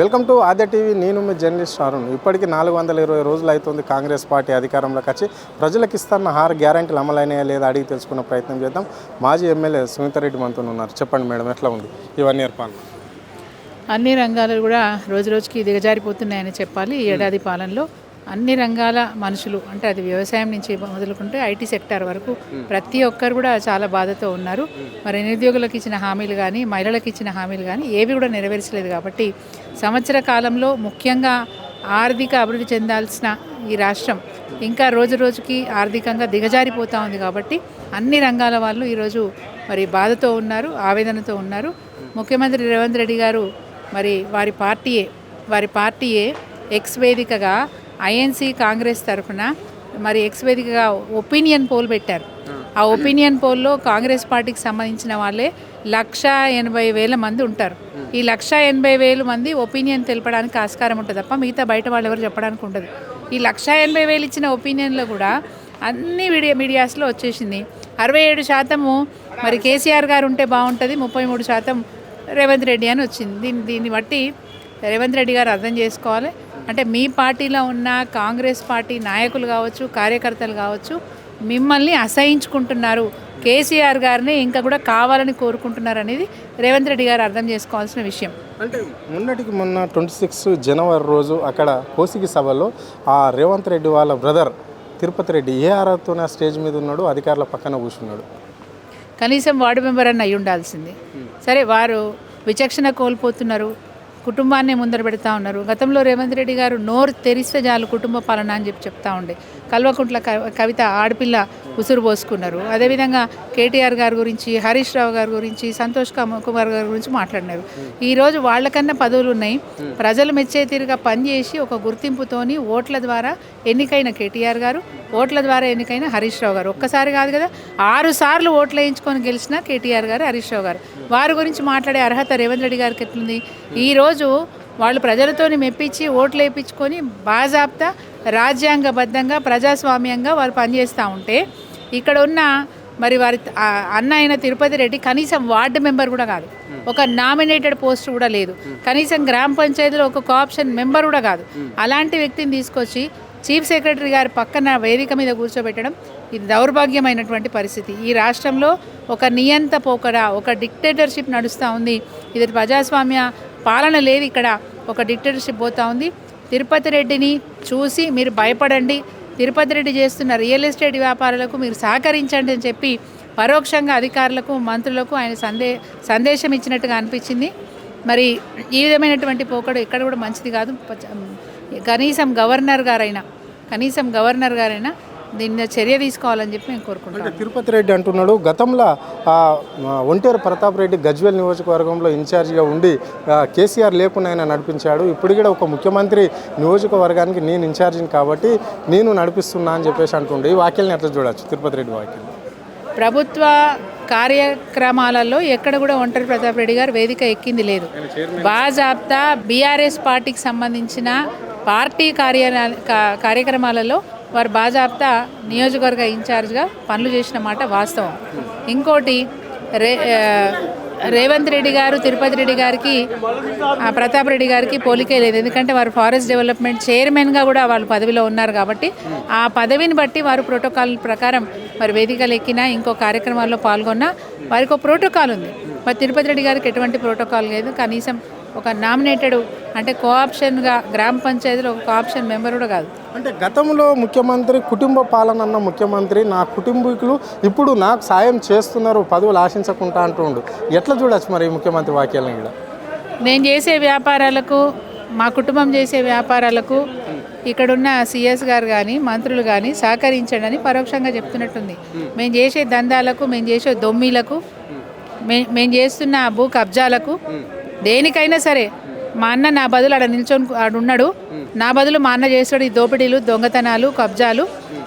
Welcome to Aadya TV. నేను మీ journalist Arun. ఇప్పటికీ 420 రోజులు అవుతుంది కాంగ్రెస్ పార్టీ అధికారంలోకి వచ్చి ప్రజలకు ఇస్తున్న 6 గ్యారెంటీలు అమలైనాయా లేదా అడిగి తెలుసుకునే ప్రయత్నం చేద్దాం. మాజీ ఎమ్మెల్యే సునీతారెడ్డి మనతో ఉన్నారు. చెప్పండి మేడం, ఎట్లా ఉంది ఈ 1 ఇయర్ పాలన? అన్ని రంగాలు కూడా రోజు రోజుకి దిగజారిపోతున్నాయని చెప్పాలి. ఈ ఏడాది పాలనలో అన్ని రంగాల మనుషులు, అంటే అది వ్యవసాయం నుంచి మొదలుకుంటే ఐటీ సెక్టార్ వరకు ప్రతి ఒక్కరు కూడా చాలా బాధతో ఉన్నారు. మరి నిరుద్యోగులకు ఇచ్చిన హామీలు కానీ, మహిళలకు ఇచ్చిన హామీలు కానీ ఏవి కూడా నెరవేర్చలేదు. కాబట్టి సంవత్సర కాలంలో ముఖ్యంగా ఆర్థిక అభివృద్ధి చెందాల్సిన ఈ రాష్ట్రం ఇంకా రోజు రోజుకి ఆర్థికంగా దిగజారిపోతూ ఉంది. కాబట్టి అన్ని రంగాల వాళ్ళు ఈరోజు మరి బాధతో ఉన్నారు, ఆవేదనతో ఉన్నారు. ముఖ్యమంత్రి రేవంత్ రెడ్డి గారు మరి వారి పార్టీయే ఎక్స్ వేదికగా ఐఎన్సీ కాంగ్రెస్ తరఫున మరి ఎక్స్ వేదికగా ఒపీనియన్ పోల్ పెట్టారు. ఆ ఒపీనియన్ పోల్లో కాంగ్రెస్ పార్టీకి సంబంధించిన వాళ్ళే 180,000 మంది ఉంటారు. ఈ 180,000 మంది ఒపీనియన్ తెలపడానికి ఆస్కారం ఉంటుంది తప్ప మిగతా బయట వాళ్ళు ఎవరు చెప్పడానికి ఉండదు. ఈ 180,000 ఇచ్చిన ఒపీనియన్లో కూడా అన్ని మీడియాస్లో వచ్చేసింది 67% మరి కేసీఆర్ గారు ఉంటే బాగుంటుంది, 33% రేవంత్ రెడ్డి అని వచ్చింది. దీన్ని బట్టి రేవంత్ రెడ్డి గారు అర్థం చేసుకోవాలి. అంటే మీ పార్టీలో ఉన్న కాంగ్రెస్ పార్టీ నాయకులు కావచ్చు, కార్యకర్తలు కావచ్చు, మిమ్మల్ని అసహించుకుంటున్నారు, కేసీఆర్ గారిని ఇంకా కూడా కావాలని కోరుకుంటున్నారు అనేది రేవంత్ రెడ్డి గారు అర్థం చేసుకోవాల్సిన విషయం. అంటే మొన్న 26 జనవరి రోజు అక్కడ కోసిగి సభలో ఆ రేవంత్ రెడ్డి వాళ్ళ బ్రదర్ తిరుపతి రెడ్డి ఏ అర్హతతోనే స్టేజ్ మీద ఉన్నాడు, అధికారుల పక్కన కూర్చున్నాడు. కనీసం వార్డు మెంబర్ అన్న అయి ఉండాల్సింది. సరే, వారు విచక్షణ కోల్పోతున్నారు, కుటుంబాన్ని ముందర పెడతా ఉన్నారు. గతంలో రేవంత్ రెడ్డి గారు నోరు తెరిస్తే చాలు కుటుంబ పాలన అని చెప్తా ఉండే. కల్వకుంట్ల కవిత ఆడపిల్ల ఉసురు పోసుకున్నారు. అదేవిధంగా కేటీఆర్ గారి గురించి, హరీష్ రావు గారి గురించి, సంతోష్ కుమార్ గారి గురించి మాట్లాడినారు. ఈరోజు వాళ్ళకన్నా పదవులు ఉన్నాయి. ప్రజలు మెచ్చే తీరుగా పనిచేసి ఒక గుర్తింపుతోని ఓట్ల ద్వారా ఎన్నికైన కేటీఆర్ గారు, ఓట్ల ద్వారా ఎన్నికైన హరీష్ రావు గారు, ఒక్కసారి కాదు కదా 6 సార్లు ఓట్లు వేయించుకొని గెలిచిన కేటీఆర్ గారు, హరీష్ రావు గారు, వారి గురించి మాట్లాడే అర్హత రేవంత్ రెడ్డి గారికి ఎట్లుంది? ఈరోజు వాళ్ళు ప్రజలతోని మెప్పించి ఓట్లు వేయించుకొని బాజాబ్తా రాజ్యాంగబద్ధంగా ప్రజాస్వామ్యంగా వారు పనిచేస్తూ ఉంటే, ఇక్కడ ఉన్న మరి వారి అన్న అయిన తిరుపతి రెడ్డి కనీసం వార్డు మెంబర్ కూడా కాదు, ఒక నామినేటెడ్ పోస్ట్ కూడా లేదు, కనీసం గ్రామ పంచాయతీలో ఒక కోఆప్షన్ మెంబర్ కూడా కాదు. అలాంటి వ్యక్తిని తీసుకొచ్చి చీఫ్ సెక్రటరీ గారి పక్కన వేదిక మీద కూర్చోబెట్టడం ఇది దౌర్భాగ్యమైనటువంటి పరిస్థితి. ఈ రాష్ట్రంలో ఒక నియంత పోకడ, ఒక డిక్టేటర్షిప్ నడుస్తూ ఉంది. ఇది ప్రజాస్వామ్య పాలన లేదు, ఇక్కడ ఒక డిక్టేటర్షిప్ పోతూ ఉంది. తిరుపతి రెడ్డిని చూసి మీరు భయపడండి, తిరుపతి రెడ్డి చేస్తున్న రియల్ ఎస్టేట్ వ్యాపారులకు మీరు సహకరించండి అని చెప్పి పరోక్షంగా అధికారులకు, మంత్రులకు ఆయన సందేశం ఇచ్చినట్టుగా అనిపించింది. మరి ఈ విధమైనటువంటి పోకడు ఎక్కడ కూడా మంచిది కాదు. కనీసం గవర్నర్ గారైనా దీన్ని చర్య తీసుకోవాలని చెప్పి నేను కోరుకుంటున్నాను. తిరుపతి రెడ్డి అంటున్నాడు, గతంలో ఒంటేరు ప్రతాప్ రెడ్డి గజ్వేల్ నియోజకవర్గంలో ఇన్ఛార్జిగా ఉండి కేసీఆర్ లేకుండా ఆయన నడిపించాడు. ఇప్పుడు కూడా ఒక ముఖ్యమంత్రి నియోజకవర్గానికి నేను ఇన్ఛార్జిని కాబట్టి నేను నడిపిస్తున్నా అని చెప్పేసి అంటుండే. ఈ వాక్యాలను ఎట్లా చూడవచ్చు? తిరుపతి రెడ్డి వాక్యం ప్రభుత్వ కార్యక్రమాలలో ఎక్కడ కూడా ఒంటరి ప్రతాప్ రెడ్డి గారు వేదిక ఎక్కింది లేదు. బాజాబ్తా బీఆర్ఎస్ పార్టీకి సంబంధించిన పార్టీ కార్యక్రమాలలో వారు బాజాబ్తా నియోజకవర్గ ఇన్ఛార్జ్గా పనులు చేసిన మాట వాస్తవం. ఇంకోటి, రేవంత్ రెడ్డి గారు తిరుపతి రెడ్డి గారికి, ప్రతాప్ రెడ్డి గారికి పోలికే లేదు. ఎందుకంటే వారు ఫారెస్ట్ డెవలప్మెంట్ చైర్మన్గా కూడా వాళ్ళు పదవిలో ఉన్నారు. కాబట్టి ఆ పదవిని బట్టి వారు ప్రోటోకాల్ ప్రకారం మరి వేదికలు ఎక్కినా, ఇంకో కార్యక్రమాల్లో పాల్గొన్నా వారికి ఒక ప్రోటోకాల్ ఉంది. మరి తిరుపతి రెడ్డి గారికి ఎటువంటి ప్రోటోకాల్ లేదు. కనీసం ఒక నామినేటెడ్, అంటే కోఆప్షన్గా గ్రామ పంచాయతీలో ఒక కోఆప్షన్ మెంబర్ కూడా కాదు. అంటే గతంలో ముఖ్యమంత్రి కుటుంబ పాలన అన్న ముఖ్యమంత్రి నా కుటుంబీకులు ఇప్పుడు నాకు సాయం చేస్తున్నారు, పదవులు ఆశించకుండా అంటుండు. ఎట్లా చూడొచ్చు మరి ముఖ్యమంత్రి వాక్యాలను? కూడా నేను చేసే వ్యాపారాలకు, మా కుటుంబం చేసే వ్యాపారాలకు ఇక్కడున్న సిఎస్ గారు కానీ, మంత్రులు కానీ సహకరించండి అని పరోక్షంగా చెప్తున్నట్టుంది. మేము చేసే దందాలకు, మేము చేసే దొమ్మిలకు, మేము చేస్తున్న భూ కబ్జాలకు, దేనికైనా సరే మా అన్న నా బదులు ఆడ నిల్చొని ఆడున్నాడు, నా బదులు మా అన్న చేస్తాడు ఈ దోపిడీలు, దొంగతనాలు, కబ్జాలు,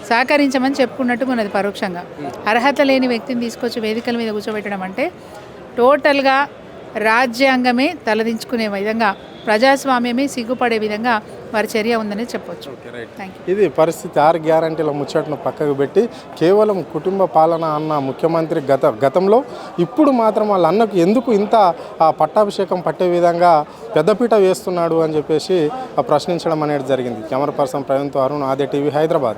సహకరించమని చెప్పుకున్నట్టుగా ఉన్నది పరోక్షంగా. అర్హత లేని వ్యక్తిని తీసుకొచ్చి వేదికల మీద కూర్చోబెట్టడం అంటే టోటల్గా రాజ్యాంగమే తలదించుకునే విధంగా ప్రజాస్వామ్యమే సిగ్గుపడే విధంగా వారి చర్య ఉందని చెప్పొచ్చు. Thank you. ఇది పరిస్థితి. 6 గ్యారంటీల ముచ్చటను పక్కకు పెట్టి కేవలం కుటుంబ పాలన అన్న ముఖ్యమంత్రి గతంలో ఇప్పుడు మాత్రం వాళ్ళ అన్నకు ఎందుకు ఇంత పట్టాభిషేకం పట్టే విధంగా పెద్దపీట వేస్తున్నాడు అని చెప్పేసి ప్రశ్నించడం అనేది జరిగింది. కెమెరా పర్సన్ ప్రవీణ్తో అరుణ్, ఆదే టీవీ, హైదరాబాద్.